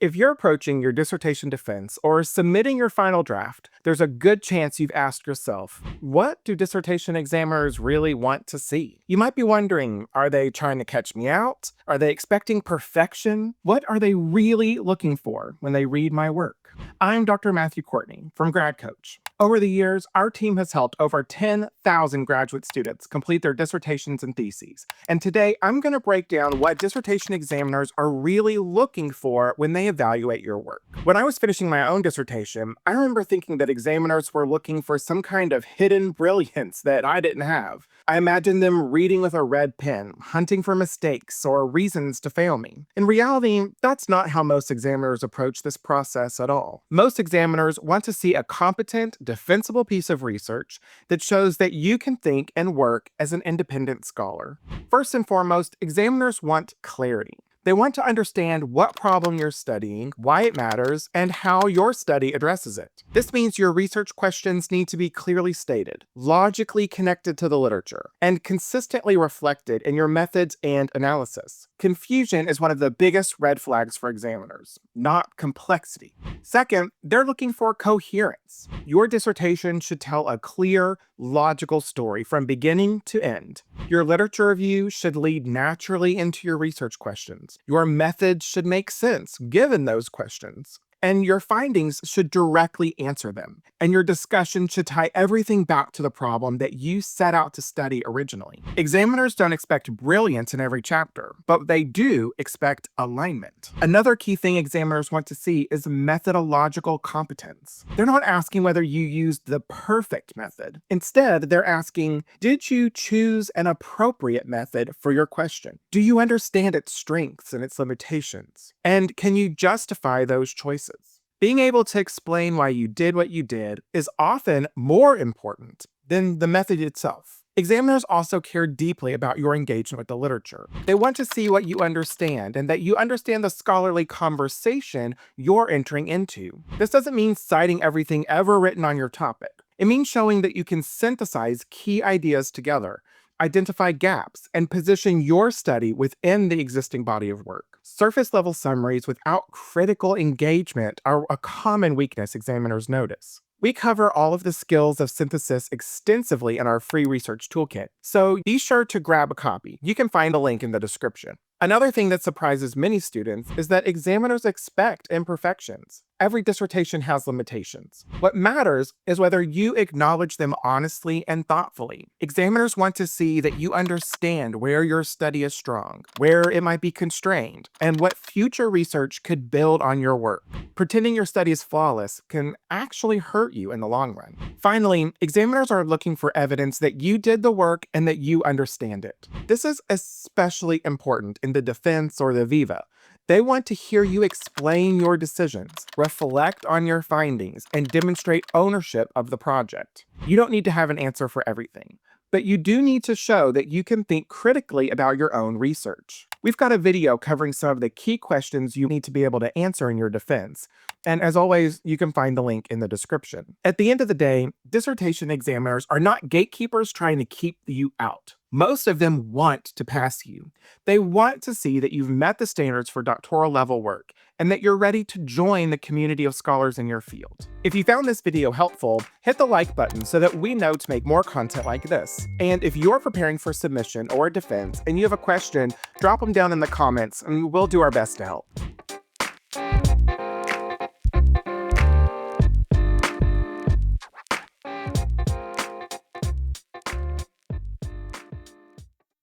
If you're approaching your dissertation defense or submitting your final draft, there's a good chance you've asked yourself, what do dissertation examiners really want to see? You might be wondering, are they trying to catch me out? Are they expecting perfection? What are they really looking for when they read my work? I'm Dr. Matthew Courtney from Grad Coach. Over the years, our team has helped over 10,000 graduate students complete their dissertations and theses. And today, I'm going to break down what dissertation examiners are really looking for when they evaluate your work. When I was finishing my own dissertation, I remember thinking that examiners were looking for some kind of hidden brilliance that I didn't have. I imagined them reading with a red pen, hunting for mistakes or reasons to fail me. In reality, that's not how most examiners approach this process at all. Most examiners want to see a competent, defensible piece of research that shows that you can think and work as an independent scholar. First and foremost, examiners want clarity. They want to understand what problem you're studying, why it matters, and how your study addresses it. This means your research questions need to be clearly stated, logically connected to the literature, and consistently reflected in your methods and analysis. Confusion is one of the biggest red flags for examiners, not complexity. Second, they're looking for coherence. Your dissertation should tell a clear, logical story from beginning to end. Your literature review should lead naturally into your research questions. Your methods should make sense given those questions. And your findings should directly answer them. And your discussion should tie everything back to the problem that you set out to study originally. Examiners don't expect brilliance in every chapter, but they do expect alignment. Another key thing examiners want to see is methodological competence. They're not asking whether you used the perfect method. Instead, they're asking, did you choose an appropriate method for your question? Do you understand its strengths and its limitations? And can you justify those choices? Being able to explain why you did what you did is often more important than the method itself. Examiners also care deeply about your engagement with the literature. They want to see what you understand and that you understand the scholarly conversation you're entering into. This doesn't mean citing everything ever written on your topic. It means showing that you can synthesize key ideas together, identify gaps, and position your study within the existing body of work. Surface-level summaries without critical engagement are a common weakness examiners notice. We cover all of the skills of synthesis extensively in our free research toolkit, so be sure to grab a copy. You can find a link in the description. Another thing that surprises many students is that examiners expect imperfections. Every dissertation has limitations. What matters is whether you acknowledge them honestly and thoughtfully. Examiners want to see that you understand where your study is strong, where it might be constrained, and what future research could build on your work. Pretending your study is flawless can actually hurt you in the long run. Finally, examiners are looking for evidence that you did the work and that you understand it. This is especially important in the defense or the viva. They want to hear you explain your decisions, reflect on your findings, and demonstrate ownership of the project. You don't need to have an answer for everything, but you do need to show that you can think critically about your own research. We've got a video covering some of the key questions you need to be able to answer in your defense. And as always, you can find the link in the description. At the end of the day, dissertation examiners are not gatekeepers trying to keep you out. Most of them want to pass you. They want to see that you've met the standards for doctoral level work and that you're ready to join the community of scholars in your field. If you found this video helpful, hit the like button so that we know to make more content like this. And if you're preparing for submission or a defense and you have a question, drop them down in the comments and we'll do our best to help.